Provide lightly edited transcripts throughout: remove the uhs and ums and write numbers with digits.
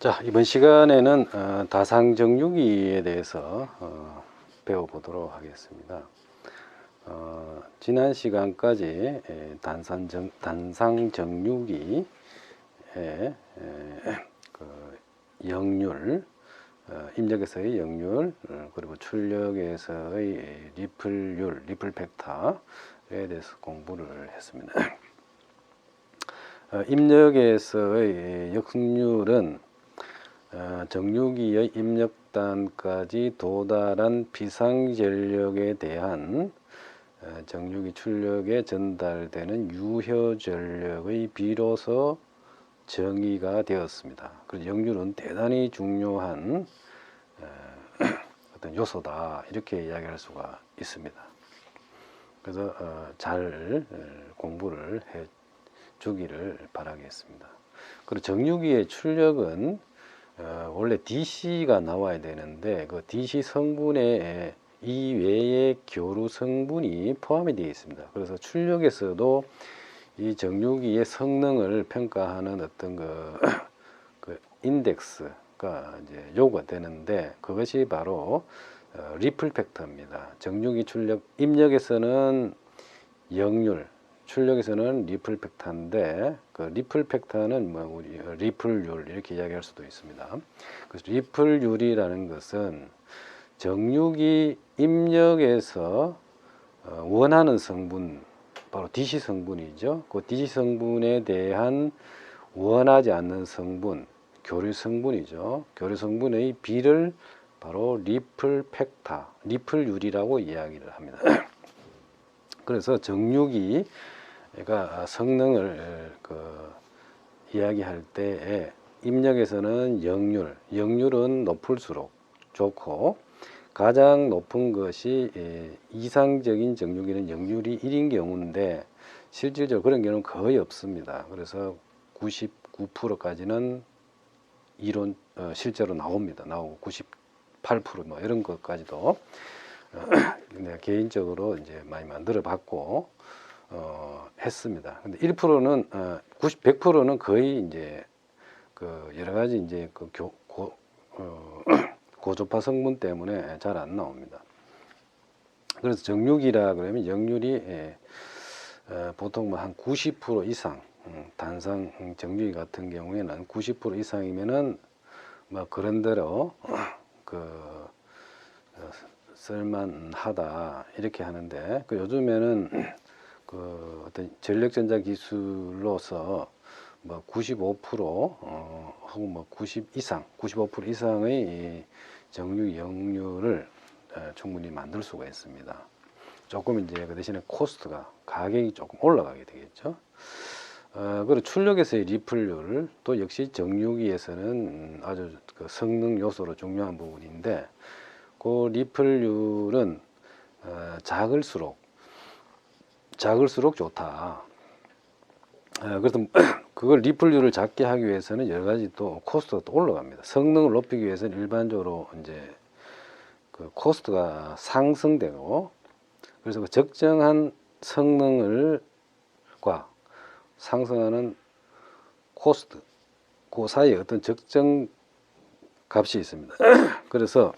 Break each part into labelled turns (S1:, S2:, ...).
S1: 자, 이번 시간에는 다상정유기에 대해서 배워보도록 하겠습니다. 지난 시간까지 단상정유기의 그 역률, 입력에서의 역률, 그리고 출력에서의 리플률, 리플 팩터에 대해서 공부를 했습니다. 입력에서의 역률은 정유기의 입력단까지 도달한 비상전력에 대한 정유기 출력에 전달되는 유효전력의 비로소 정의가 되었습니다. 그래서 역률은 대단히 중요한 어떤 요소다, 이렇게 이야기할 수가 있습니다. 그래서 잘 공부를 해 주기를 바라겠습니다. 그리고 정유기의 출력은 원래 DC가 나와야 되는데 그 DC 성분에 이외의 교류 성분이 포함이 되어 있습니다. 그래서 출력에서도 이 정유기의 성능을 평가하는 어떤 그 인덱스가 이제 요구가 되는데, 그것이 바로 리플 팩터입니다. 정유기 출력, 입력에서는 역률, 출력에서는 리플 팩터인데, 그 리플 팩터는 뭐 우리 리플률 이렇게 이야기할 수도 있습니다. 그래서 리플률이라는 것은 정유기 입력에서 원하는 성분, 바로 DC 성분이죠. 그 DC 성분에 대한 원하지 않는 성분, 교류 성분이죠. 교류 성분의 비를 바로 리플 팩터, 리플률이라고 이야기를 합니다. 그래서 정유기가 성능을 이야기할 때에 입력에서는 역률, 역률은 높을수록 좋고, 가장 높은 것이 이상적인 정유기는 역률이 1인 경우인데 실질적으로 그런 경우는 거의 없습니다. 그래서 99%까지는 이론 실제로 나옵니다. 나오고 98% 뭐 이런 것까지도 내가 개인적으로 이제 많이 만들어 봤고 했습니다. 근데 1%는 100%는 거의 이제 그 여러 가지 이제 그 고조파 성분 때문에 잘 안 나옵니다. 그래서 정유기라 그러면 역률이 보통 뭐 한 90% 이상, 단상 정유기 같은 경우에는 90% 이상이면은 뭐 그런대로 쓸만하다 이렇게 하는데, 요즘에는 그 어떤 전력전자 기술로서 뭐 95% 혹은 뭐 90 이상, 95% 이상의 정유 역률을 충분히 만들 수가 있습니다. 조금 이제 그 대신에 코스트가, 가격이 조금 올라가게 되겠죠. 그리고 출력에서의 리플률 또 역시 정유기에서는 아주 그 성능 요소로 중요한 부분인데, 그 리플률은 작을수록 좋다. 그래서 그걸 리플률을 작게 하기 위해서는 여러 가지 또 코스트가 또 올라갑니다. 성능을 높이기 위해서는 일반적으로 이제 그 코스트가 상승되고, 그래서 그 적정한 성능을과 상승하는 코스트, 그 사이에 어떤 적정 값이 있습니다. 그래서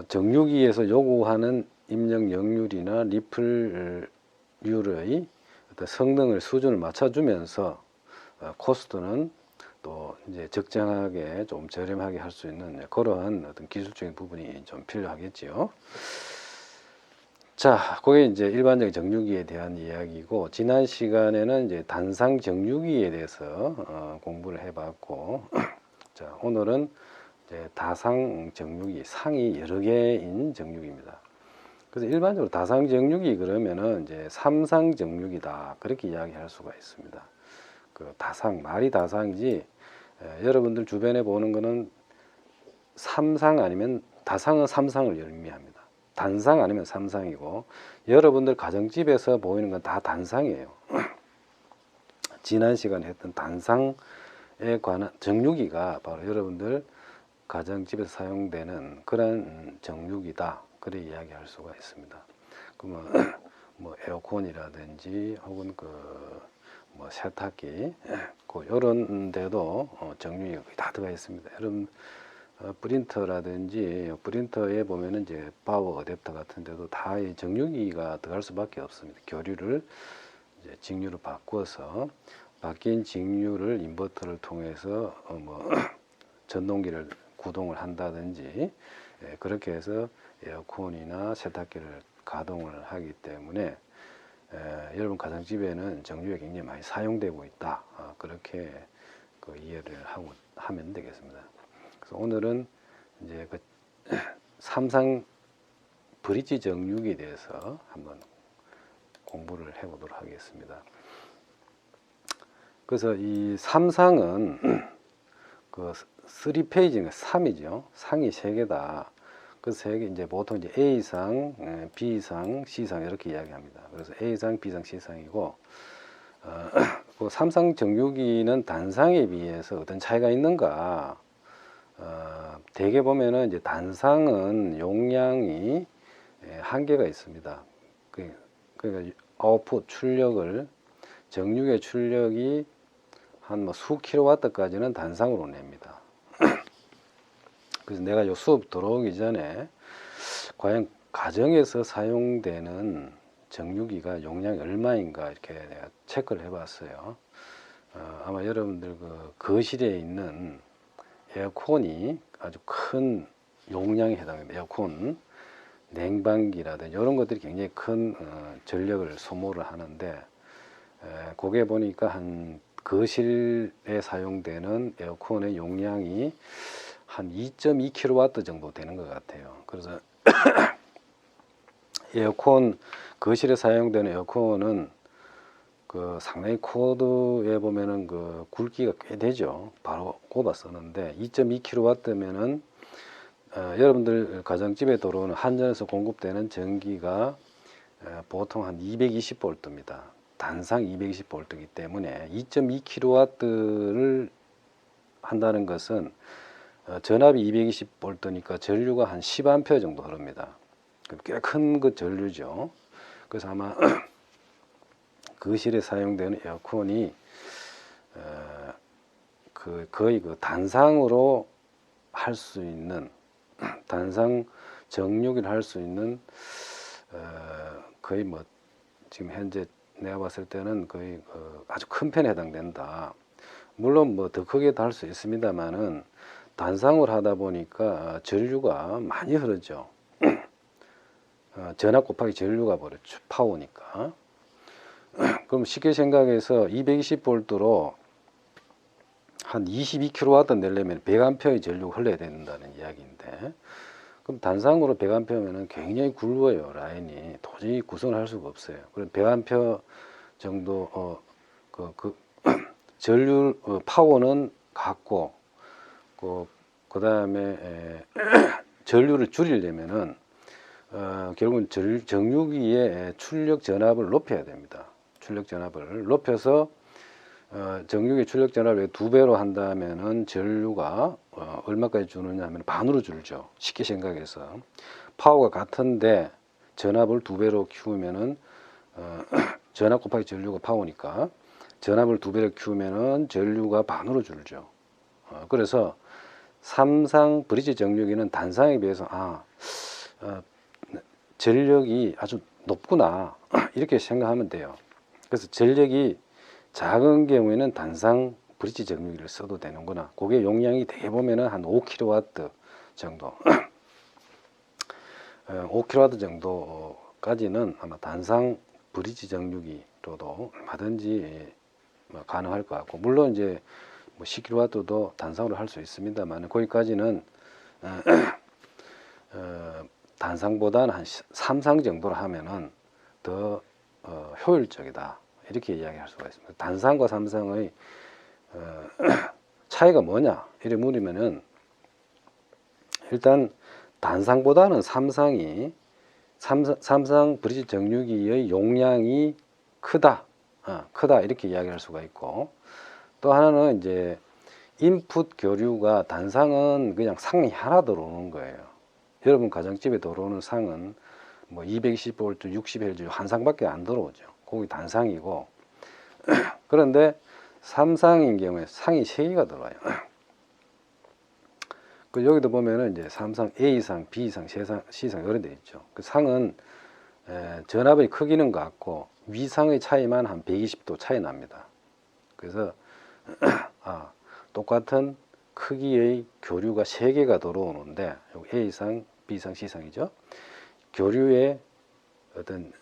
S1: 정유기에서 요구하는 입력 역률이나 리플률의 어떤 성능을 수준을 맞춰주면서 코스트는 또 이제 적정하게 좀 저렴하게 할 수 있는 그러한 어떤 기술적인 부분이 좀 필요하겠지요. 자, 그게 이제 일반적인 정유기에 대한 이야기고, 지난 시간에는 이제 단상 정유기에 대해서 공부를 해봤고, 자, 오늘은 이제 다상 정유기, 상이 여러 개인 정유기입니다. 그래서 일반적으로 다상 정유기 그러면은 이제 삼상 정유기다, 그렇게 이야기할 수가 있습니다. 그 다상, 말이 다상이지 여러분들 주변에 보는 거는 삼상 아니면 다상은 삼상을 의미합니다. 단상 아니면 삼상이고 여러분들 가정집에서 보이는 건 다 단상이에요. 지난 시간에 했던 단상에 관한 정유기가 바로 여러분들 가정집에서 사용되는 그런 정유기다. 그래 이야기할 수가 있습니다. 그러면 뭐 에어컨이라든지 혹은 뭐 세탁기 이런 데도 정유기가 다 들어가 있습니다. 여러분 프린터라든지 프린터에 보면은 이제 파워 어댑터 같은 데도 다 정유기가 들어갈 수밖에 없습니다. 교류를 이제 직류로 바꿔서 바뀐 직류를 인버터를 통해서 뭐 전동기를 구동을 한다든지 그렇게 해서 에어컨이나 세탁기를 가동을 하기 때문에 여러분 가정집에는 정유기가 굉장히 많이 사용되고 있다. 그렇게 이해를 하면 되겠습니다. 그래서 오늘은 이제 삼상 브릿지 정유기에 대해서 한번 공부를 해보도록 하겠습니다. 그래서 이 삼상은 3페이지가 3이죠. 상이 3개다. 그 3개 이제 보통 이제 A상, B상, C상 이렇게 이야기합니다. 그래서 A상, B상, C상이고 그 삼상 정유기는 단상에 비해서 어떤 차이가 있는가? 대개 보면은 이제 단상은 용량이 한계가 있습니다. 그러니까 아웃풋 출력을 정유기의 출력이 한 뭐 수 킬로와트까지는 단상으로 냅니다. 그래서 내가 요 수업 들어오기 전에 과연 가정에서 사용되는 정유기가 용량이 얼마인가 이렇게 내가 체크를 해봤어요. 아마 여러분들 거실에 있는 에어컨이 아주 큰 용량에 해당합니다. 에어컨, 냉방기라든지 이런 것들이 굉장히 큰 전력을 소모를 하는데 그게 보니까 한 거실에 사용되는 에어컨의 용량이 한 2.2kW 정도 되는 것 같아요. 그래서 에어컨 거실에 사용되는 에어컨은 상당히 코드에 보면은 굵기가 꽤 되죠. 바로 꼽아 쓰는데 2.2kW면은 여러분들 가정집에 들어오는 한전에서 공급되는 전기가 보통 한 220V입니다. 단상 220V이기 때문에 2.2kW를 한다는 것은 전압이 220V니까 전류가 한 10A 정도 흐릅니다. 꽤 큰 전류죠. 그래서 아마 거실에 사용되는 에어컨이 거의 단상으로 할 수 있는 단상 정유기를 할 수 있는 거의 뭐 지금 현재 내가 봤을 때는 거의 아주 큰 편에 해당된다. 물론 뭐 더 크게도 할 수 있습니다만은 단상으로 하다 보니까 전류가 많이 흐르죠. 전압 곱하기 전류가 버렸죠. 파워니까. 그럼 쉽게 생각해서 220V로 한 22kW 내려면 100A의 전류가 흘러야 된다는 이야기인데, 그럼 단상으로 100A면은 굉장히 굵어요. 라인이 도저히 구성을 할 수가 없어요. 그럼 100A 정도 전류 파워는 같고 그 다음에 전류를 줄이려면은 결국은 정유기의 출력 전압을 높여야 됩니다. 출력 전압을 높여서 정유기 출력 전압을 2배로 한다면은 전류가 얼마까지 주느냐 하면 반으로 줄죠. 쉽게 생각해서 파워가 같은데 전압을 2배로 키우면은 전압 곱하기 전류가 파워니까 전압을 2배로 키우면은 전류가 반으로 줄죠. 그래서 삼상 브릿지 정유기는 단상에 비해서 전력이 아주 높구나 이렇게 생각하면 돼요. 그래서 전력이 작은 경우에는 단상 브릿지 정유기를 써도 되는구나. 그게 용량이 대개 보면은 한 5kW 정도 5kW 정도까지는 아마 단상 브릿지 정유기로도 얼마든지 가능할 것 같고, 물론 이제 뭐 10kW도 단상으로 할 수 있습니다만 거기까지는 단상보다는 한 3상 정도로 하면은 더 효율적이다 이렇게 이야기할 수가 있습니다. 단상과 삼상의 차이가 뭐냐 이래 물으면은 일단 단상보다는 삼상 브릿지 정류기의 용량이 크다, 크다 이렇게 이야기할 수가 있고, 또 하나는 이제 인풋 교류가 단상은 그냥 상이 하나 들어오는 거예요. 여러분 가정집에 들어오는 상은 뭐 220V, 60Hz 한 상밖에 안 들어오죠. 그게 단상이고, 그런데 삼상인 경우에 상이 3개가 들어와요. 그 여기도 보면은 이제 삼상 A상, B상, C상 이런 데 있죠. 그 상은 전압의 크기는 같고 위상의 차이만 한 120도 차이 납니다. 그래서 똑같은 크기의 교류가 3개가 들어오는데 여기 A상, B상, C상이죠. 교류의 어떤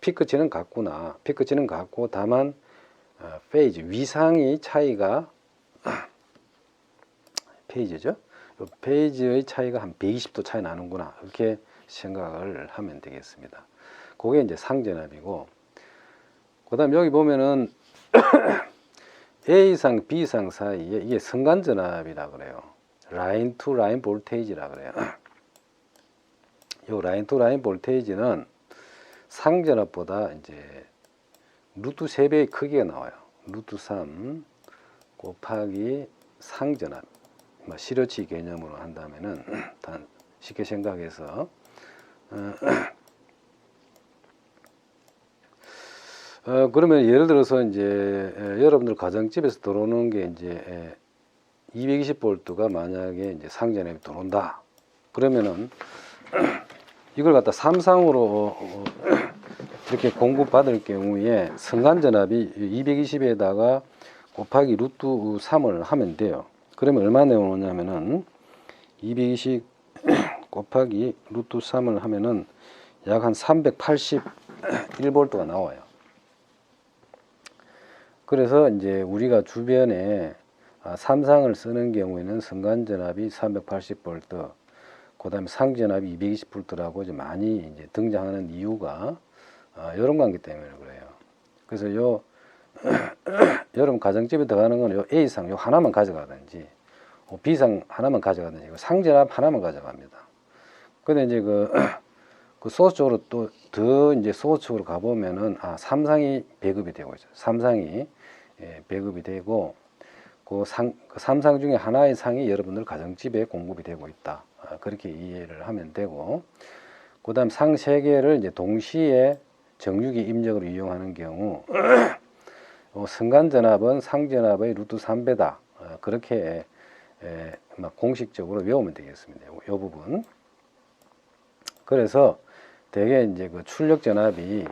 S1: 피크치는 같구나. 피크치는 같고 다만 페이지 위상의 차이가 페이지죠. 페이지의 차이가 한 120도 차이 나는구나. 이렇게 생각을 하면 되겠습니다. 그게 이제 상전압이고, 그 다음 여기 보면은 A상, B상 사이에 이게 성간전압이라 그래요. 라인 투 라인 볼테이지라 그래요. 이 라인 투 라인 볼테이지는 상전압보다 이제 루트 3배의 크기가 나와요. 루트 3 곱하기 상전압. 시료치 개념으로 한다면은 쉽게 생각해서 그러면 예를 들어서 이제 여러분들 가정집에서 들어오는 게 이제 220V가 만약에 이제 상전압이 들어온다. 그러면은 이걸 갖다 삼상으로 이렇게 공급받을 경우에 성간전압이 220에다가 곱하기 루트 3을 하면 돼요. 그러면 얼마 나오냐면은 220 곱하기 루트 3을 하면은 약 한 381V가 나와요. 그래서 이제 우리가 주변에 삼상을 쓰는 경우에는 성간전압이 380V, 그 다음에 상전압이 220V라고 이제 많이 이제 등장하는 이유가 이런 관계 때문에 그래요. 그래서 여러분 가정집에 들어가는 건 요 A상 요 하나만 가져가든지 B상 하나만 가져가든지 상전압 하나만 가져갑니다. 근데 이제 그 소스 쪽으로 또 더 이제 소스 쪽으로 가보면은 삼상이 배급이 되고 있어요. 삼상이 배급이 되고 그 삼상 중에 하나의 상이 여러분들 가정집에 공급이 되고 있다. 그렇게 이해를 하면 되고, 그다음 상 3개를 이제 동시에 정유기 입력으로 이용하는 경우 성간전압은 상전압의 루트 3배다. 그렇게 공식적으로 외우면 되겠습니다. 이 부분. 그래서 대개 이제 그 출력 전압이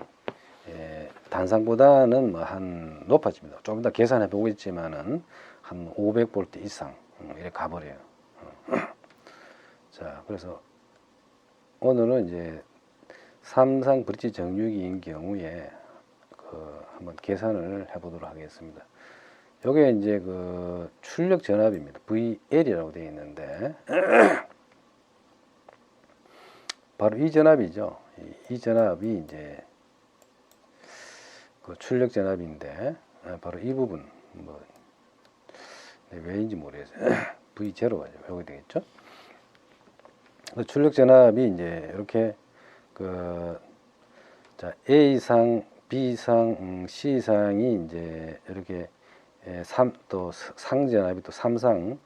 S1: 단상보다는 뭐 한 높아집니다. 좀 더 계산해 보겠지만은 한 500V 이상 이렇게 가버려요. 자, 그래서 오늘은 이제 삼상 브릿지 정유기인 경우에 한번 계산을 해보도록 하겠습니다. 요게 이제 그 출력 전압입니다. VL이라고 되어 있는데 바로 이 전압이죠. 이 전압이 이제 그 출력 전압인데 바로 이 부분 왜인지 모르겠어요. V0가 여기 되겠죠. 출력 전압이 이제 이렇게 자 A상, B상, C상이 이제 이렇게 또 상전압이 또 삼상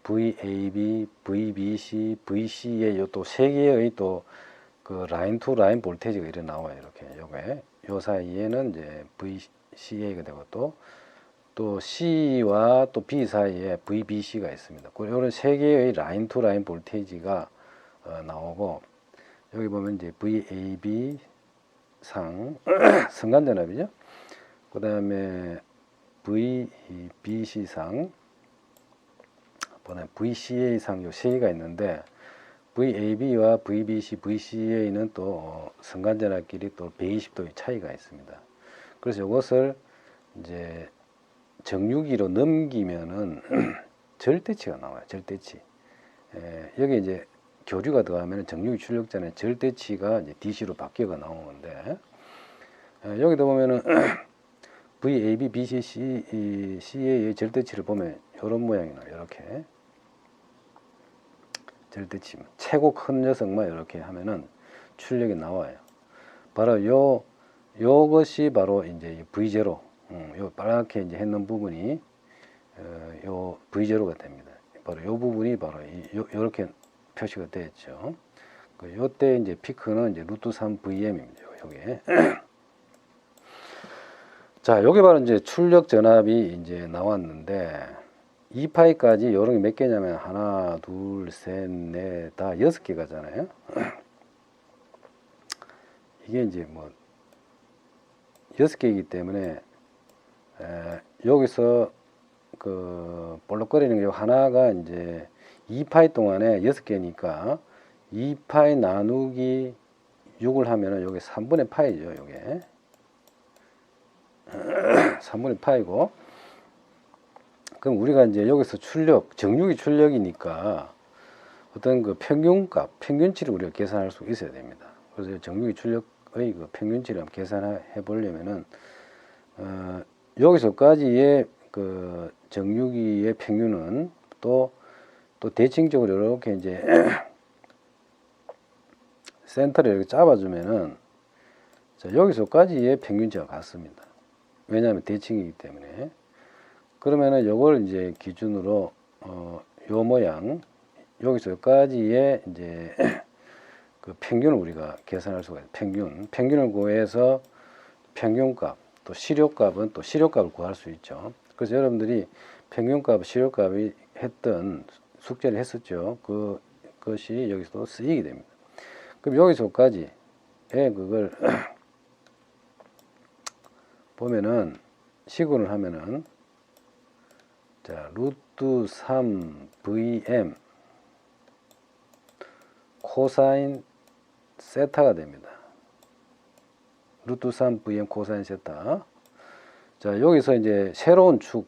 S1: VAB, VBC, VCA 요 또 3개의 또 그 라인 투 라인 볼테이지가 이렇게 나와요. 이렇게 요 사이에는 이제 VCA가 되고 또 C와 또 B 사이에 VBC가 있습니다. 이런 3개의 라인 투 라인 볼테이지가 나오고, 여기 보면 이제 VAB 상 성간전압이죠. 그 다음에 VBC 상, VCA 상 요 3개가 있는데 VAB와 VBC, VCA는 또 성간전압끼리 또 120도의 차이가 있습니다. 그래서 이것을 이제 정유기로 넘기면은 절대치가 나와요. 절대치. 여기 이제 교류가 들어가면 정유기 출력전에 절대치가 이제 DC로 바뀌어가 나오는데, 여기도 보면은 VAB, BC, CA의 절대치를 보면 이런 모양이나 이렇게 절대치 최고 큰 녀석만 이렇게 하면은 출력이 나와요. 바로 요것이 바로 이제 V0, 요 빨갛게 이제 했는 부분이 요 V0가 됩니다. 바로 요 부분이 바로 요렇게 표시가 되어 있죠. 요때 이제 피크는 이제 루트 3 VM입니다. 요게. 자, 요게 바로 이제 출력 전압이 이제 나왔는데, 2파이까지 요런 게 몇 개냐면, 하나, 둘, 셋, 넷, 다 6개가잖아요. 이게 이제 뭐, 6개이기 때문에, 여기서 그, 볼록거리는 요 하나가 이제 2파이 동안에 6개니까, 2파이 나누기 6을 하면은 요게 3분의 파이죠, 요게. 3분의 파이고, 그럼 우리가 이제 여기서 정육이 출력이니까 어떤 그 평균값, 평균치를 우리가 계산할 수 있어야 됩니다. 그래서 정육이 출력의 그 평균치를 한번 계산해 보려면은, 여기서까지의 그 정육이의 평균은 또 대칭적으로 이렇게 이제 센터를 이렇게 잡아주면은, 자, 여기서까지의 평균치가 같습니다. 왜냐하면 대칭이기 때문에. 그러면은 요걸 이제 기준으로 요 모양 여기서 여기까지의 이제 그 평균을 우리가 계산할 수가 있어요. 평균을 구해서 평균값, 또 실효값은 또 실효값을 구할 수 있죠. 그래서 여러분들이 평균값, 실효값이 했던 숙제를 했었죠. 그것이 여기서 쓰이게 됩니다. 그럼 여기서까지의 그걸 보면은 시군을 하면은, 자, 루트 3 VM 코사인 세타가 됩니다. 루트 3 VM 코사인 세타. 자, 여기서 이제 새로운 축,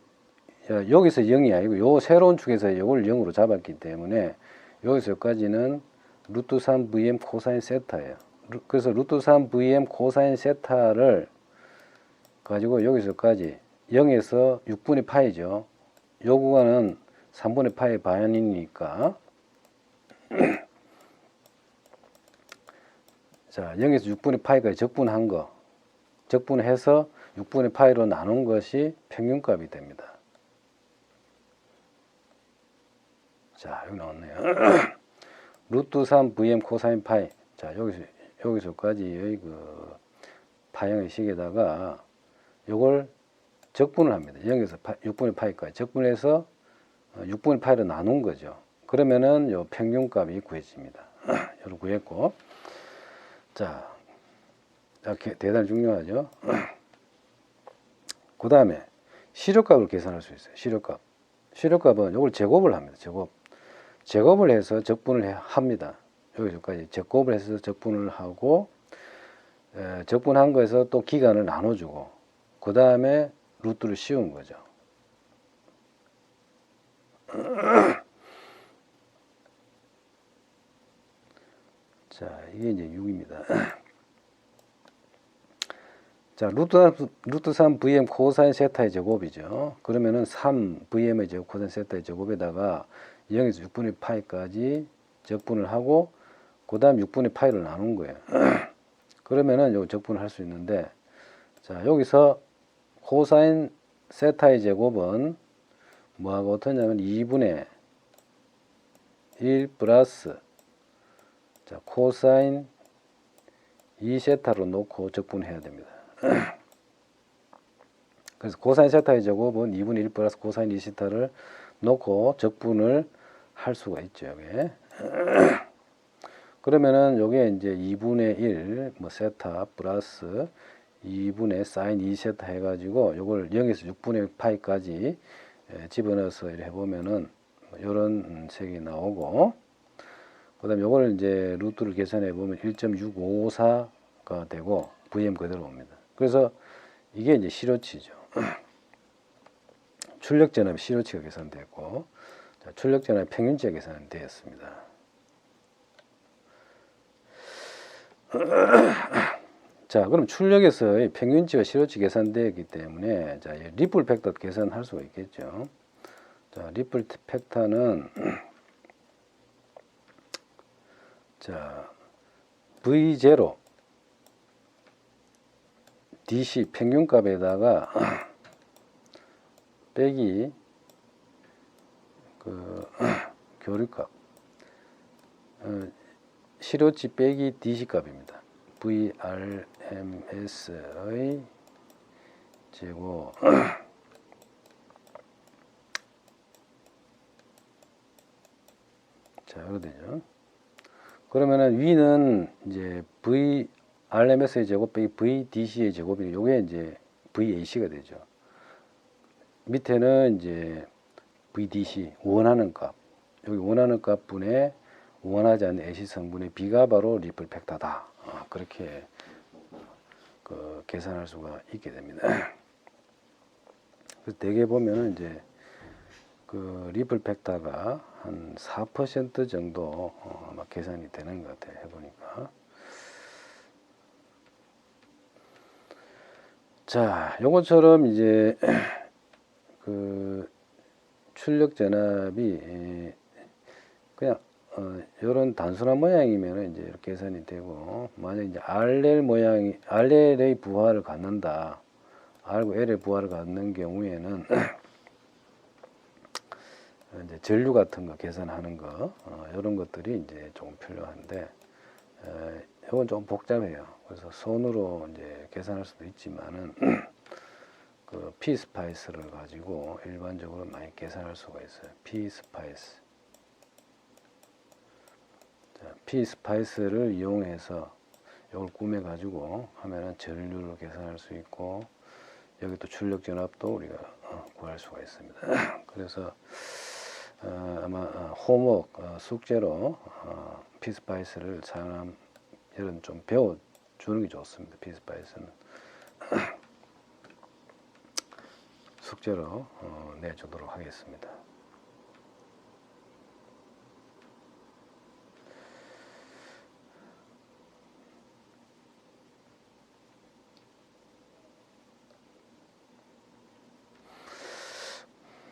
S1: 여기서 0이 아니고 요 새로운 축에서 이걸 0으로 잡았기 때문에 여기서 여기까지는 루트 3 VM 코사인 세타예요. 그래서 루트 3 VM 코사인 세타를 가지고 여기서까지 0에서 6분의 파이죠. 요 구간은 3분의 파이 반이니까 자, 0에서 6분의 파이까지 적분한 거, 적분해서 6분의 파이로 나눈 것이 평균값이 됩니다. 자, 여기 나왔네요. 루트 3 VM 코사인 파이. 자, 여기서까지의 그 파형의 식에다가 요걸 적분을 합니다. 0에서 6분의 파이까지 적분해서 6분의 파이로 나눈 거죠. 그러면은 요 평균값이 구해집니다. 요걸 구했고, 자, 대단히 중요하죠. 그 다음에 실효값을 계산할 수 있어요. 실효값은 요걸 제곱을 합니다. 제곱을 해서 적분을 합니다. 여기서까지 제곱을 해서 적분을 하고, 적분한 거에서 또 기간을 나눠주고, 그 다음에 루트를 씌운 거죠. 자, 이게 이제 6입니다. 자, 루트 3 VM 코사인 세타의 제곱이죠. 그러면은 3 VM의 제곱 코사인 세타의 제곱에다가 0에서 6분의 파이까지 적분을 하고, 그 다음 6분의 파이를 나눈 거예요. 그러면은 요 적분을 할 수 있는데, 자, 여기서 코사인 세타의 제곱은 뭐하고 어떠냐면 2분의 1 플러스, 자, 코사인 2세타로 놓고 적분해야 됩니다. 그래서 코사인 세타의 제곱은 2분의 1 플러스 코사인 2세타를 놓고 적분을 할 수가 있죠. 여기. 그러면은 요게 이제 2분의 1 뭐 세타 플러스 2분의 사인 2세타 해가지고 요걸 0에서 6분의 파이까지 집어넣어서 이렇게 해보면은 요런 색이 나오고, 그 다음에 요걸 이제 루트를 계산해 보면 1.654가 되고 VM 그대로 옵니다. 그래서 이게 이제 실효치죠. 출력 전압 실효치가 계산됐고, 자, 출력 전압 평균치가 계산되었습니다. 자, 그럼 출력에서의 평균치와 실효치 계산되었기 때문에, 자, 리플 팩터 계산할 수가 있겠죠. 자, 리플 팩터는 자, V0 DC 평균값에다가 빼기 그 교류값 실효치 빼기 DC 값입니다. VRMS의 제곱 자, 이거 되죠. 그러면은 위는 이제 VRMS의 제곱 빼기 VDC의 제곱이 요게 이제 VAC가 되죠. 밑에는 이제 VDC 원하는 값, 여기 원하는 값 분의 원하지 않는 AC 성분의 비가 바로 리플 팩터다. 그렇게 그 계산할 수가 있게 됩니다. 그래서 대개 보면은 이제 그 리플 팩터가 한 4% 정도 아마 계산이 되는 것 같아요. 해보니까. 자, 요것처럼 이제 그 출력 전압이 그냥 이런 단순한 모양이면 이제 이렇게 계산이 되고, 만약 이제 RL의 부하를 갖는다, R고 L의 부하를 갖는 경우에는 이제 전류 같은 거 계산하는 거 이런 것들이 이제 조금 필요한데, 이건 좀 복잡해요. 그래서 손으로 이제 계산할 수도 있지만은 그 P스파이스를 가지고 일반적으로 많이 계산할 수가 있어요. P스파이스. 자, P스파이스를 이용해서 이걸 꾸며 가지고 하면은 전류를 계산할 수 있고, 여기 또 출력 전압도 우리가 구할 수가 있습니다. 그래서 아마 호목 숙제로 P스파이스를 사용하면 이런 좀 배워주는 게 좋습니다. P스파이스는 숙제로 내주도록 하겠습니다.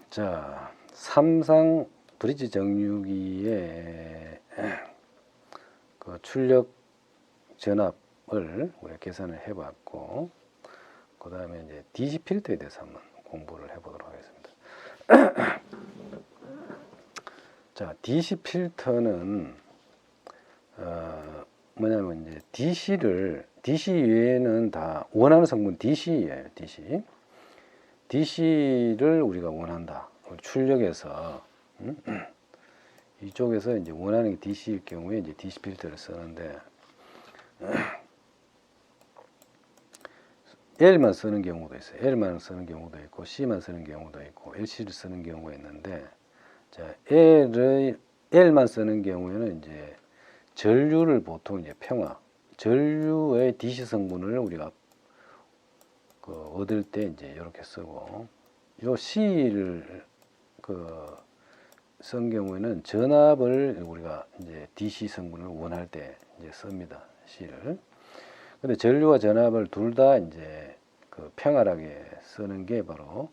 S1: 자, 삼상 브릿지 정류기의 그 출력 전압을 우리가 계산을 해봤고, 그 다음에 이제 DC 필터에 대해서 한번 공부를 해보도록 하겠습니다. 자, DC 필터는 뭐냐면 이제 DC 외에는 다 원하는 성분 DC예요. DC를 우리가 원한다. 출력해서 이쪽에서 이제 원하는 게 DC일 경우에 이제 DC 필터를 쓰는데, L만 쓰는 경우도 있어요. L만 쓰는 경우도 있고, C만 쓰는 경우도 있고, LC를 쓰는 경우가 있는데, 자, L만 쓰는 경우에는 이제 전류를 보통 이제 전류의 DC 성분을 우리가 얻을 때 이제 이렇게 쓰고, 요 C를 쓴 경우에는 전압을 우리가 이제 DC 성분을 원할 때 이제 씁니다. C를. 근데 전류와 전압을 둘 다 이제 평활하게 쓰는 게 바로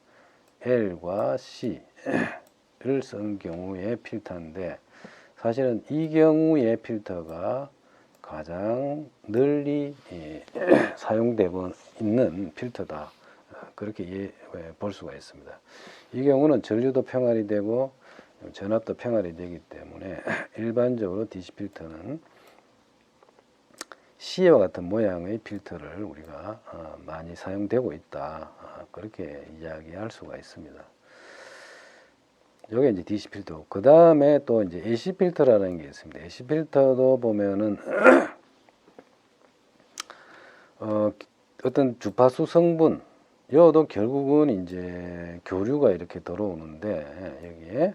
S1: L과 C를 쓴 경우의 필터인데, 사실은 이 경우의 필터가 가장 널리 사용되고 있는 필터다. 그렇게 볼 수가 있습니다. 이 경우는 전류도 평활이 되고 전압도 평활이 되기 때문에 일반적으로 DC 필터는 C와 같은 모양의 필터를 우리가 많이 사용되고 있다. 그렇게 이야기할 수가 있습니다. 이게 이제 DC 필터. 그 다음에 또 이제 AC 필터라는 게 있습니다. AC 필터도 보면은 어떤 주파수 성분, 여도 결국은 이제 교류가 이렇게 들어오는데, 여기에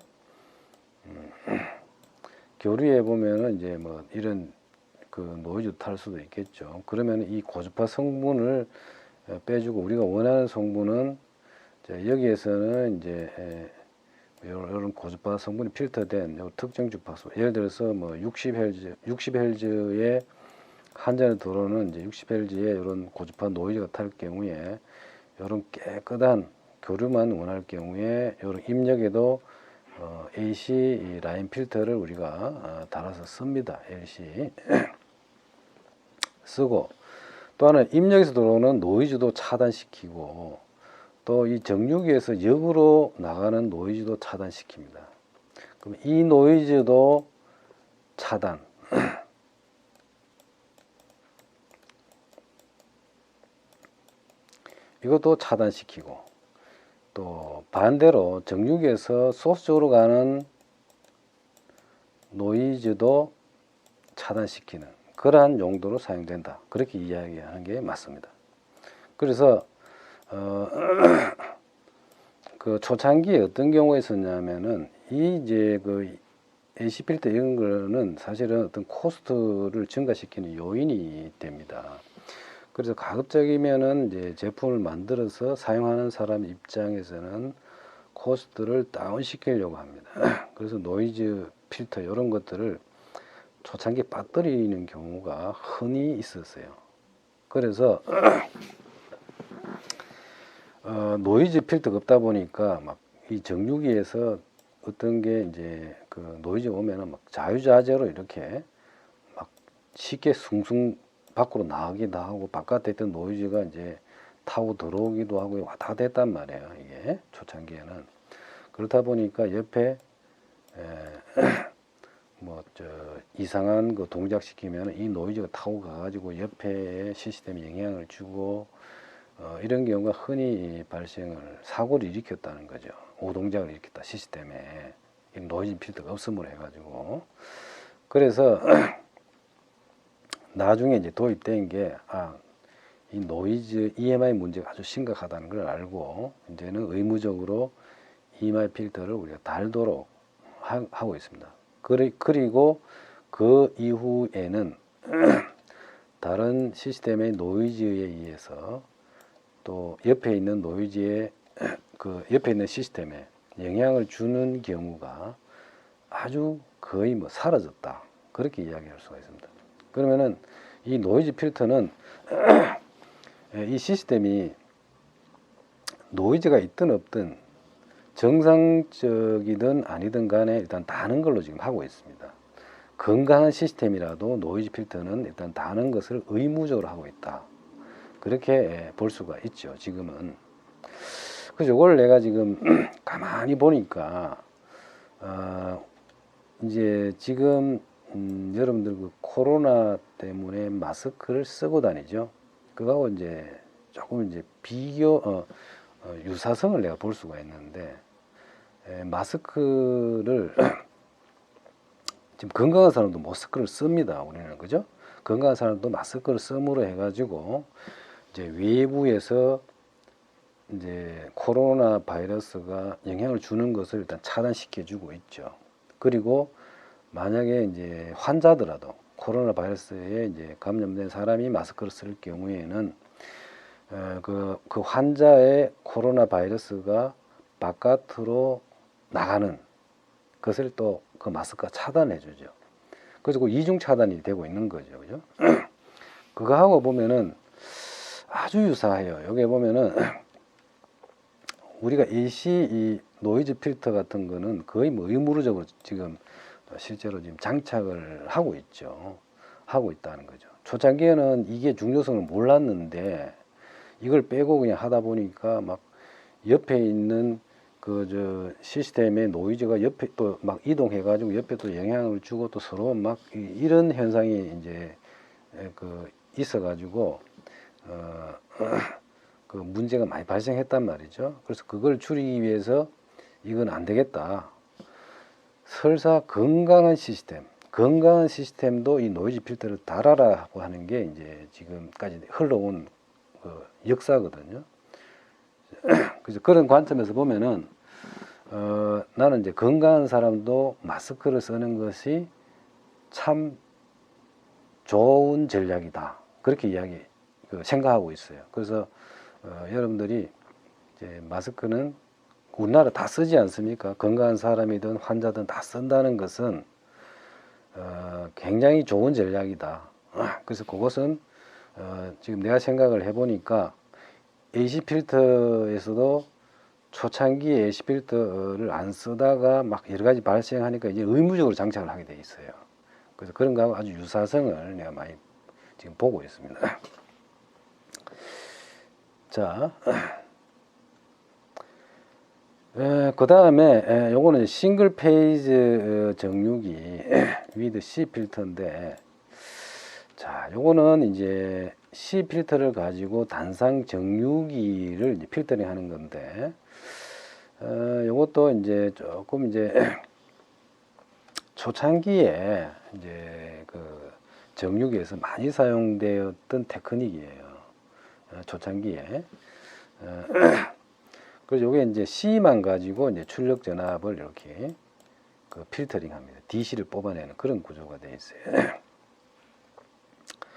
S1: 교류에 보면은 이제 뭐 이런 그 노이즈 탈 수도 있겠죠. 그러면 이 고주파 성분을 빼주고 우리가 원하는 성분은 여기에서는 이제 이런 고주파 성분이 필터된 특정 주파수, 예를 들어서 뭐 60Hz의 한전에 들어오는 이제 60Hz의 이런 고주파 노이즈가 탈 경우에 이런 깨끗한 교류만 원할 경우에 이런 입력에도 AC 라인 필터를 우리가 달아서 씁니다. LC 쓰고, 또 하나 입력에서 들어오는 노이즈도 차단시키고, 또 이 정류기에서 역으로 나가는 노이즈도 차단시킵니다. 그럼 이 노이즈도 차단. 이것도 차단시키고, 또 반대로 정류기에서 소스 쪽으로 가는 노이즈도 차단시키는 그러한 용도로 사용된다. 그렇게 이야기하는 게 맞습니다. 그래서 그 초창기에 어떤 경우에 썼냐면은 이제 그 AC 필터 이런 거는 사실은 어떤 코스트를 증가시키는 요인이 됩니다. 그래서 가급적이면은 이제 제품을 만들어서 사용하는 사람 입장에서는 코스트를 다운시키려고 합니다. 그래서 노이즈 필터 이런 것들을 초창기에 빠뜨리는 경우가 흔히 있었어요. 그래서 노이즈 필터가 없다 보니까 막 이 정류기에서 어떤 게 이제 그 노이즈 오면은 막 자유자재로 이렇게 막 쉽게 숭숭 밖으로 나가기도 하고, 바깥에 있던 노이즈가 이제 타고 들어오기도 하고 왔다 갔다 했단 말이에요. 이게 초창기에는. 그렇다 보니까 옆에 뭐 이상한 거 동작 시키면 이 노이즈가 타고 가가지고 옆에 시스템에 영향을 주고, 이런 경우가 흔히 사고를 일으켰다는 거죠. 오동작을 일으켰다, 시스템에. 이 노이즈 필터가 없음으로 해가지고. 그래서 나중에 이제 도입된 게, 이 노이즈 EMI 문제가 아주 심각하다는 걸 알고, 이제는 의무적으로 EMI 필터를 우리가 달도록 하고 있습니다. 그리고 그 이후에는 다른 시스템의 노이즈에 의해서 또 옆에 있는 노이즈에 그 옆에 있는 시스템에 영향을 주는 경우가 아주 거의 뭐 사라졌다. 그렇게 이야기할 수가 있습니다. 그러면은 이 노이즈 필터는 이 시스템이 노이즈가 있든 없든 정상적이든 아니든 간에 일단 다는 걸로 지금 하고 있습니다. 건강한 시스템이라도 노이즈 필터는 일단 다는 것을 의무적으로 하고 있다. 그렇게 볼 수가 있죠, 지금은. 그래서 이걸 내가 지금 가만히 보니까, 이제 지금 여러분들 그 코로나 때문에 마스크를 쓰고 다니죠. 그거하고 이제 조금 이제 유사성을 내가 볼 수가 있는데, 마스크를 지금 건강한 사람도 마스크를 씁니다. 우리는, 그죠? 건강한 사람도 마스크를 씀으로 해가지고 이제 외부에서 이제 코로나 바이러스가 영향을 주는 것을 일단 차단시켜주고 있죠. 그리고 만약에 이제 환자더라도 코로나 바이러스에 이제 감염된 사람이 마스크를 쓸 경우에는 그 환자의 코로나 바이러스가 바깥으로 나가는 것을 또 그 마스크가 차단해주죠. 그래서 그 이중 차단이 되고 있는 거죠, 그죠? 그거하고 보면은 아주 유사해요. 여기 보면은 우리가 AC 이 노이즈 필터 같은 거는 거의 뭐 의무적으로 지금 실제로 지금 장착을 하고 있죠. 하고 있다는 거죠. 초창기에는 이게 중요성을 몰랐는데 이걸 빼고 그냥 하다 보니까 막 옆에 있는 그 시스템의 노이즈가 옆에 또 막 이동해가지고 옆에 또 영향을 주고 또 서로 막 이런 현상이 이제 그 있어가지고 그 문제가 많이 발생했단 말이죠. 그래서 그걸 줄이기 위해서 이건 안 되겠다. 설사 건강한 시스템도 이 노이즈 필터를 달아라고 하는 게 이제 지금까지 흘러온 그 역사거든요. 그래서 그런 관점에서 보면은 나는 이제 건강한 사람도 마스크를 쓰는 것이 참 좋은 전략이다. 그렇게 생각하고 있어요. 그래서 여러분들이 이제 마스크는 우리나라 다 쓰지 않습니까? 건강한 사람이든 환자든 다 쓴다는 것은 굉장히 좋은 전략이다. 그래서 그것은 지금 내가 생각을 해보니까 AC 필터에서도 초창기에 AC 필터를 안 쓰다가 막 여러 가지 발생하니까 이제 의무적으로 장착을 하게 돼 있어요. 그래서 그런 거하고 아주 유사성을 내가 많이 지금 보고 있습니다. 자, 그 다음에 요거는 싱글 페이즈 정류기 위드 C 필터인데, 자, 요거는 이제 C 필터를 가지고 단상 정류기를 이제 필터링 하는 건데, 요것도 이제 조금 이제 초창기에 이제 그 정류기에서 많이 사용되었던 테크닉이에요. 초창기에. 그래서 요게 이제 C만 가지고 이제 출력 전압을 이렇게 그 필터링 합니다. DC를 뽑아내는 그런 구조가 되어 있어요.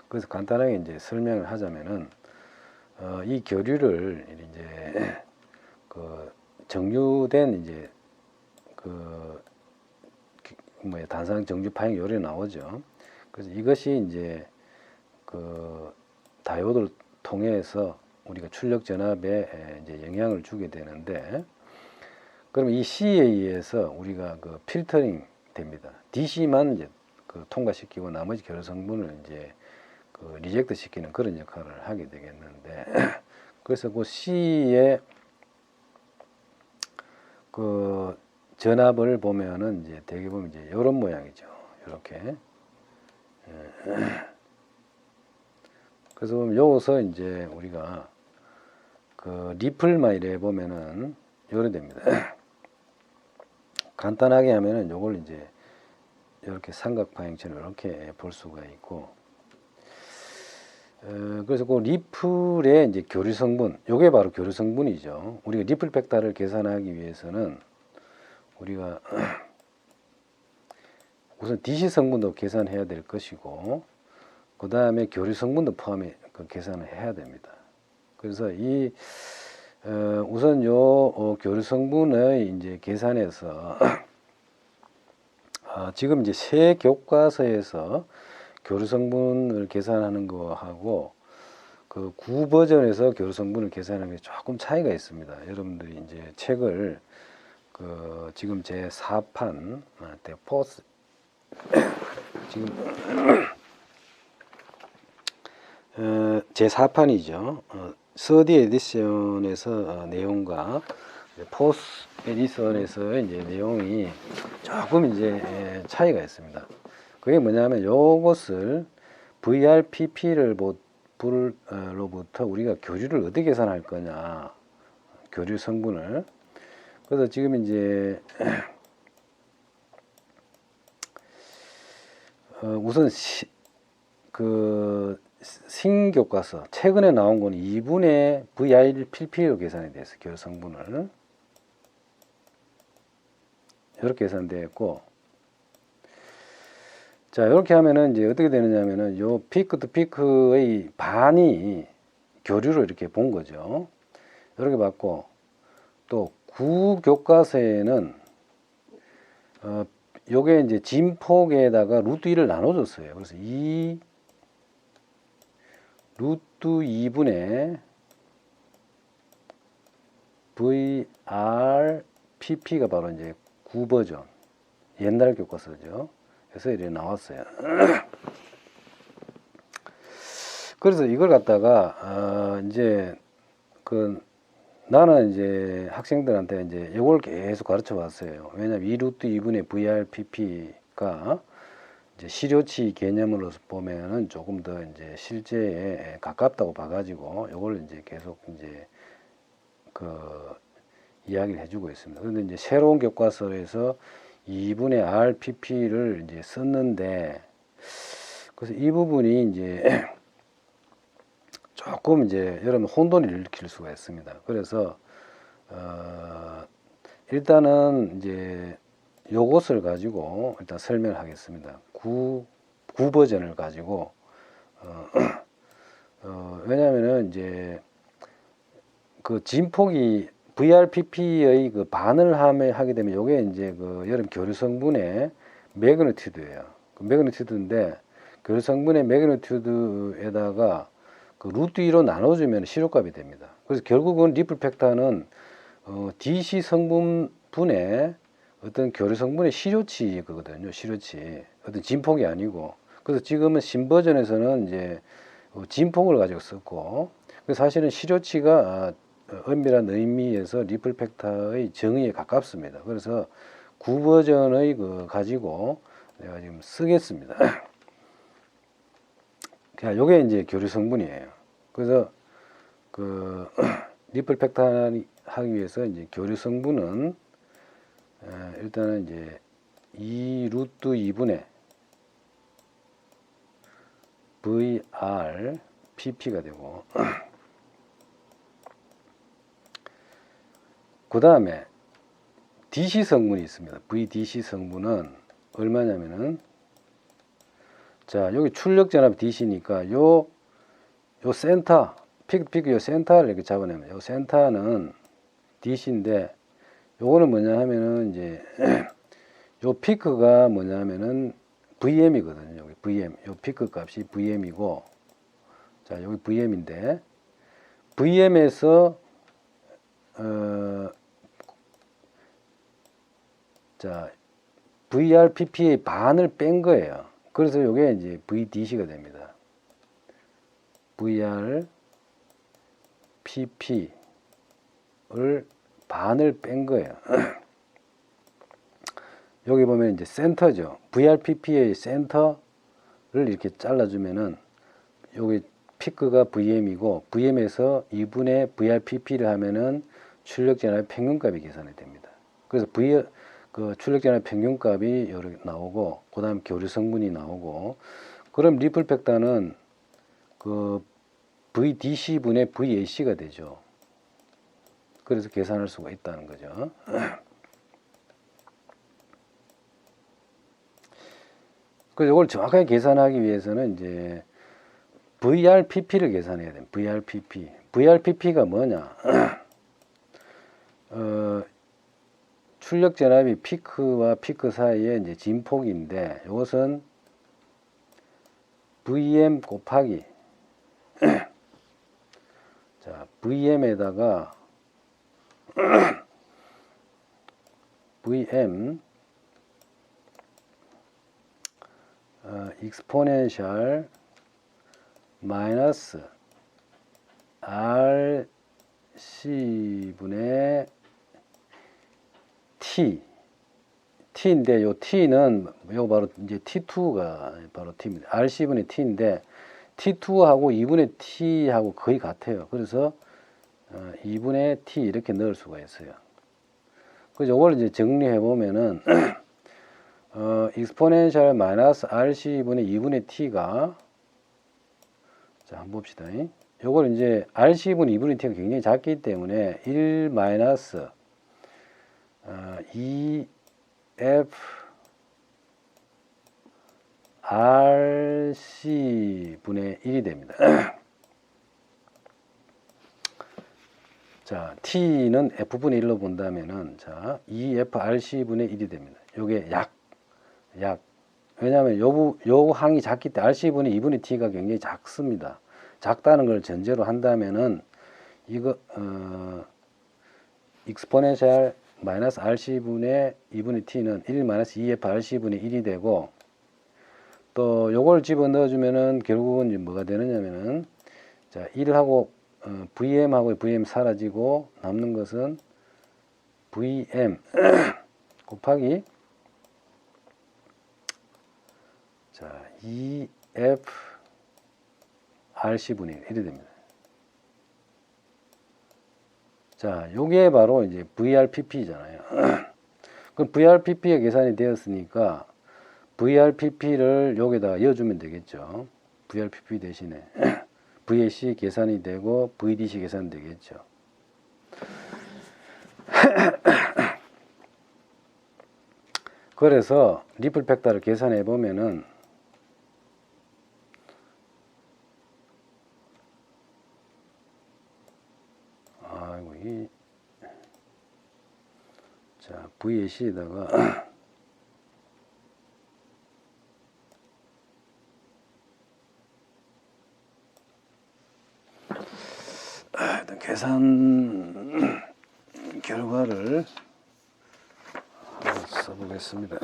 S1: 그래서 간단하게 이제 설명을 하자면은, 이 교류를 이제 그 정류된 이제 그 뭐야 단상 정류 파행 요래 나오죠. 그래서 이것이 이제 그 다이오드를 통해서 우리가 출력 전압에 이제 영향을 주게 되는데, 그러면 이 C에 의해서 우리가 그 필터링 됩니다. DC만 이제 그 통과시키고 나머지 결합 성분을 이제 그 리젝트 시키는 그런 역할을 하게 되겠는데, 그래서 그 C의 그 전압을 보면은 이제 대개 보면 이제 이런 모양이죠. 이렇게. 그래서 보면 여기서 이제 우리가 그 리플만 이래 보면은 요래 됩니다. 간단하게 하면은 요걸 이제 이렇게 삼각 파행처럼 이렇게 볼 수가 있고, 그래서 그 리플의 이제 교류 성분, 요게 바로 교류 성분이죠. 우리가 리플 벡터를 계산하기 위해서는 우리가 우선 DC 성분도 계산해야 될 것이고, 그 다음에 교류 성분도 포함해 그 계산을 해야 됩니다. 그래서 이 우선 요 교류 성분의 이제 계산에서 지금 이제 새 교과서에서 교류 성분을 계산하는 거하고 그 구 버전에서 교류 성분을 계산하는 게 조금 차이가 있습니다. 여러분들이 이제 책을 그 지금 제 4판 포스 지금 제 4판이죠. 서디 에디션에서 내용과 포스 에디션에서 이제 내용이 조금 이제 차이가 있습니다. 그게 뭐냐면 요것을 VRPP로부터 우리가 교류를 어떻게 계산할 거냐, 교류 성분을. 그래서 지금 이제 우선 그 신교과서 최근에 나온 건 2분의 VRPP로 계산이 됐어요. 교류 성분을 이렇게 계산되어 있고, 자 이렇게 하면은 이제 어떻게 되느냐면은 요 피크 투 피크의 반이 교류를 이렇게 본 거죠. 이렇게 봤고, 또 구교과서에는 요게 이제 진폭에다가 루트 1을 나눠줬어요. 그래서 이 루트 2분의 VRPP가 바로 이제 9버전 옛날 교과서죠. 그래서 이렇게 나왔어요. 그래서 이걸 갖다가 이제 그 나는 이제 학생들한테 이제 이걸 계속 가르쳐 왔어요. 왜냐하면 2루트 2분의 VRPP가 이제 시료치 개념으로서 보면은 조금 더 이제 실제에 가깝다고 봐가지고 이걸 이제 계속 이제 그 이야기를 해주고 있습니다. 그런데 이제 새로운 교과서에서 2분의 RPP를 이제 썼는데, 그래서 이 부분이 이제 조금 이제 여러분 혼돈을 일으킬 수가 있습니다. 그래서 일단은 이제 요것을 가지고 일단 설명을 하겠습니다. 9 버전을 가지고 왜냐하면은 이제 그 진폭이 VRPP의 그 반을 하게 되면 요게 이제 그 여름 교류 성분의 매그니튜드예요. 그 매그니튜드인데 교류 성분의 매그니튜드에다가 그 루트 2로 나눠주면 시료값이 됩니다. 그래서 결국은 리플 팩터는 DC 성분분의 어떤 교류 성분의 시료치거든요. 시료치. 어떤 진폭이 아니고. 그래서 지금은 신버전에서는 이제 진폭을 가지고 썼고, 사실은 시료치가 엄밀한 의미에서 리플팩터의 정의에 가깝습니다. 그래서 구버전의 가지고 내가 지금 쓰겠습니다. 자, 요게 이제 교류 성분이에요. 그래서 리플팩터 하기 위해서 이제 교류 성분은 일단은 이제 2 루트 2분의 VRPP가 되고, 그 다음에 DC 성분이 있습니다. VDC 성분은 얼마냐면은, 자, 여기 출력 전압이 DC니까 요 센터, 피크 요 센터를 이렇게 잡아내면, 요 센터는 DC인데, 요거는 뭐냐 하면은 이제 요 피크가 뭐냐 하면은 VM이거든요. 여기 VM. 요 피크 값이 VM이고, 자, 여기 VM인데, VM에서 자, VRPP의 반을 뺀 거예요. 그래서 요게 이제 VDC가 됩니다. VRPP를 반을 뺀 거예요. 여기 보면 이제 센터죠. VRPP의 센터를 이렇게 잘라주면은 여기 피크가 VM이고, VM에서 2분의 VRPP를 하면은 출력 전압의 평균값이 계산이 됩니다. 그래서 출력 전압 평균값이 이렇게 나오고, 그 다음 교류 성분이 나오고, 그럼 리플팩터는 VDC분의 VAC가 되죠. 그래서 계산할 수가 있다는 거죠. 그래서 이걸 정확하게 계산하기 위해서는 이제 VRPP를 계산해야 돼요. VRPP. VRPP가 뭐냐? 출력 전압이 피크와 피크 사이에 이제 진폭인데, 이것은 VM 곱하기 자, VM에다가 VM 익스포넨셜 마이너스 RC분의 T인데, 요 T는 요 바로 이제 T2가 바로 T입니다. RC분의 T인데, T2하고 2분의 T하고 거의 같아요. 그래서 2분의 T 이렇게 넣을 수가 있어요. 그래서 이걸 이제 정리해 보면은 익스포넨셜 마이너스 RC분의 2분의 T가, 자, 한번 봅시다. 요걸 이제 RC분의 2분의 T가 굉장히 작기 때문에 1 마이너스 2F RC분의 1이 됩니다. 자, T는 F분의 1로 본다면은, 자, 2FRC분의 1이 됩니다. 요게 약. 왜냐하면 요 항이 작기 때문에 RC분의 2분의 T가 굉장히 작습니다. 작다는 걸 전제로 한다면은, 이거, 익스포넨셜 마이너스 RC분의 2분의 T는 1 마이너스 2FRC분의 1이 되고, 또 요걸 집어 넣어주면은 결국은 이제 뭐가 되느냐면은, 자, 1하고 VM하고 VM 사라지고 남는 것은 VM 곱하기, 자, 2F RC분의 1이 됩니다. 자, 요게 바로 이제 VRPP잖아요. 그럼 VRPP가 계산이 되었으니까 VRPP를 여기다가 이어주면 되겠죠. VRPP 대신에 VAC 계산이 되고 VDC 계산이 되겠죠. 그래서 리플팩터를 계산해 보면은, 아이고, 자, VAC에다가 일단 계산 결과를 한번 써보겠습니다.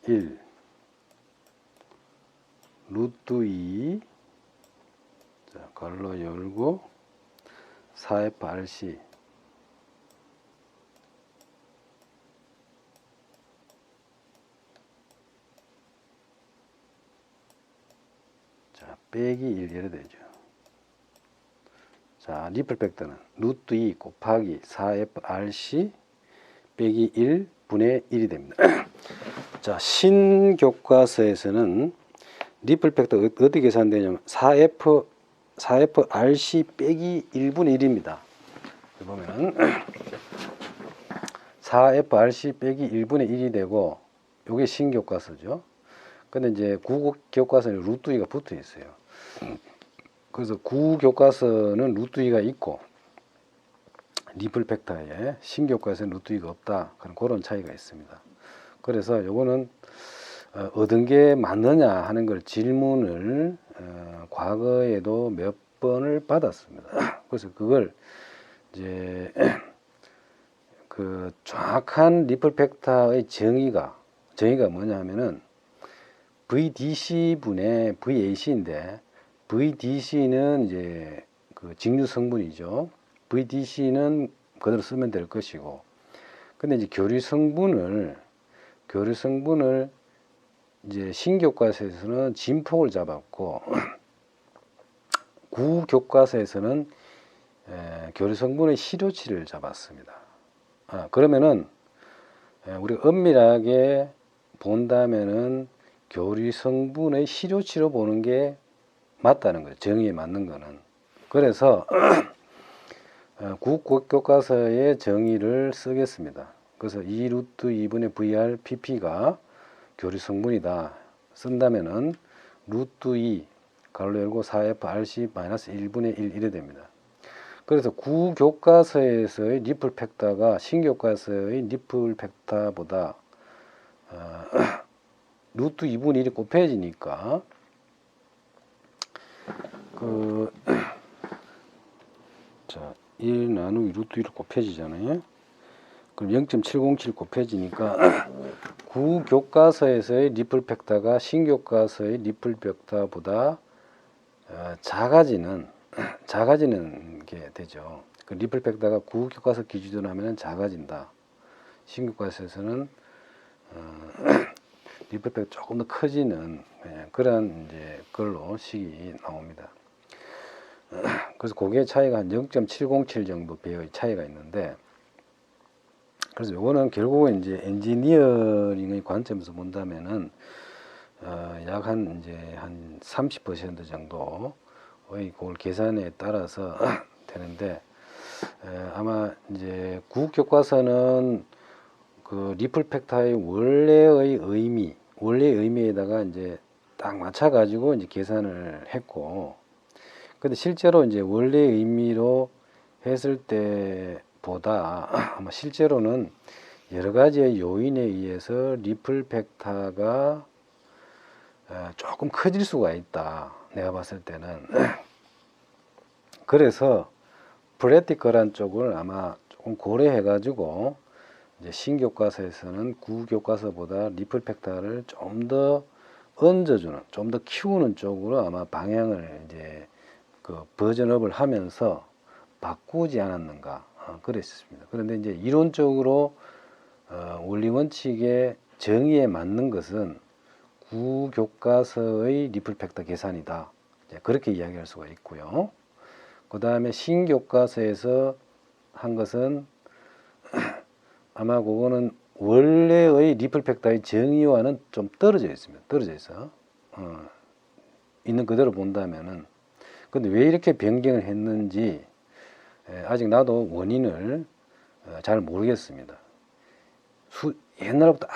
S1: 1 루트 2 자, 괄호 열고 4FRC 자, 빼기 1 이래 되죠. 자, 리플 팩터는 루트 2 곱하기 4FRC 빼기 1 분의 1이 됩니다. 자, 신교과서에서는 리플 팩터가 어떻게 계산되냐면 4FRC 빼기 1분의 1입니다. 보면은 4FRC 빼기 1분의 1이 되고 요게 신교과서죠. 근데 이제 구교과서는 루트 2가 붙어 있어요. 그래서 구교과서는 루트 2가 있고 리플 팩터에 신교과서는 루트 2가 없다. 그런 차이가 있습니다. 그래서 요거는 얻은 게 맞느냐 하는 걸 질문을 과거에도 몇 번을 받았습니다. 그래서 그걸 이제 그 정확한 리플 팩터의 정의가 뭐냐 하면은 VDC 분의 VAC인데 VDC는 이제 그 직류 성분이죠. VDC는 그대로 쓰면 될 것이고, 근데 이제 교류 성분을 이제 신교과서에서는 진폭을 잡았고 구교과서에서는 교류 성분의 시료치를 잡았습니다. 그러면은 우리가 엄밀하게 본다면은 교류 성분의 시료치로 보는 게 맞다는 거예요. 정의에 맞는 거는. 그래서 구교과서의 정의를 쓰겠습니다. 그래서 2 루트 2분의 VR PP가 교류 성분이다 쓴다면은 루트 2 가로 열고 4FRC 마이너스 1분의 1 이래 됩니다. 그래서 구교과서에서의 리플 팩터가 신교과서의 리플 팩터보다 루트 2분의 1이 곱해지니까 자, 1 나누기 루트 1을 곱해지잖아요. 그럼 0.707 곱해지니까 구교과서에서의 리플 팩터가 신교과서의 리플 팩터보다 작아지는 게 되죠. 그 리플 팩터가 구교과서 기준으로 하면 작아진다. 신교과서에서는 리플 팩터 조금 더 커지는 그런 이제 걸로 식이 나옵니다. 그래서 그게 차이가 한 0.707 정도 배의 차이가 있는데, 그래서 요거는 결국은 이제 엔지니어링의 관점에서 본다면은 약 한 이제 한 30% 정도의 그걸 계산에 따라서 되는데, 아마 이제 구교과서는 그 리플 팩터의 원래의 의미에다가 이제 딱 맞춰 가지고 이제 계산을 했고, 근데 실제로 이제 원래 의미로 했을 때보다 아마 실제로는 여러 가지의 요인에 의해서 리플 팩터가 조금 커질 수가 있다. 내가 봤을 때는. 그래서 프랙티컬한 쪽을 아마 조금 고려해 가지고 이제 신교과서에서는 구교과서보다 리플 팩터를 좀 더 얹어주는, 좀 더 키우는 쪽으로 아마 방향을 이제 그 버전업을 하면서 바꾸지 않았는가 그랬습니다. 그런데 이제 이론적으로 원리 원칙의 정의에 맞는 것은 구교과서의 리플 팩터 계산이다. 그렇게 이야기할 수가 있고요. 그 다음에 신교과서에서 한 것은 아마 그거는 원래의 리플 팩터의 정의와는 좀 떨어져 있습니다. 떨어져 있어. 있는 그대로 본다면은. 근데 왜 이렇게 변경을 했는지 아직 나도 원인을 잘 모르겠습니다. 옛날부터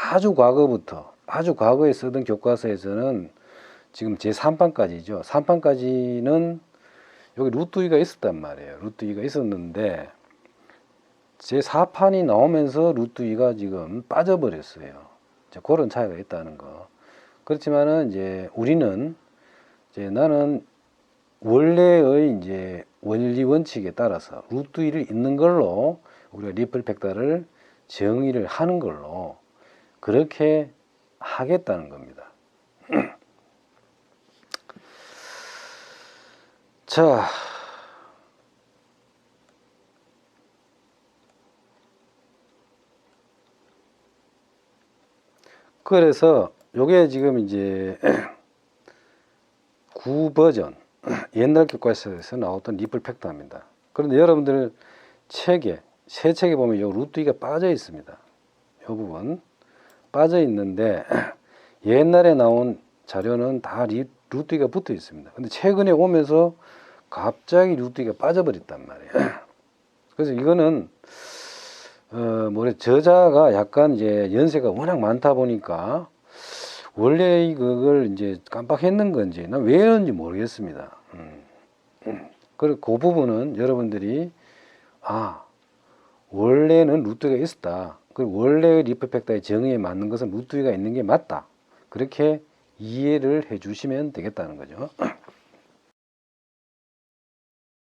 S1: 아주 과거에 쓰던 교과서에서는 지금 제3판까지죠. 3판까지는 여기 루트 2가 있었단 말이에요. 루트 2가 있었는데 제4판이 나오면서 루트 2가 지금 빠져버렸어요. 이제 그런 차이가 있다는 거. 그렇지만은 이제 우리는 나는 원래의 이제 원리 원칙에 따라서 루트 2를 있는 걸로 우리가 리플 벡터를 정의를 하는 걸로 그렇게 하겠다는 겁니다. 자, 그래서 요게 지금 이제 9버전 옛날 교과서에서 나왔던 리플 팩터입니다. 그런데 여러분들 새 책에 보면 요 루트 2가 빠져 있습니다. 요 부분 빠져 있는데 옛날에 나온 자료는 다 루트 2가 붙어 있습니다. 근데 최근에 오면서 갑자기 루트 2가 빠져버렸단 말이에요. 그래서 이거는 저자가 약간 이제 연세가 워낙 많다 보니까 원래 그걸 이제 깜빡했는 건지 난 왜 그런지 모르겠습니다. 그리고 그 부분은 여러분들이 원래는 루트가 있었다. 그리고 원래 리플 팩터의 정의에 맞는 것은 루트가 있는 게 맞다. 그렇게 이해를 해 주시면 되겠다는 거죠.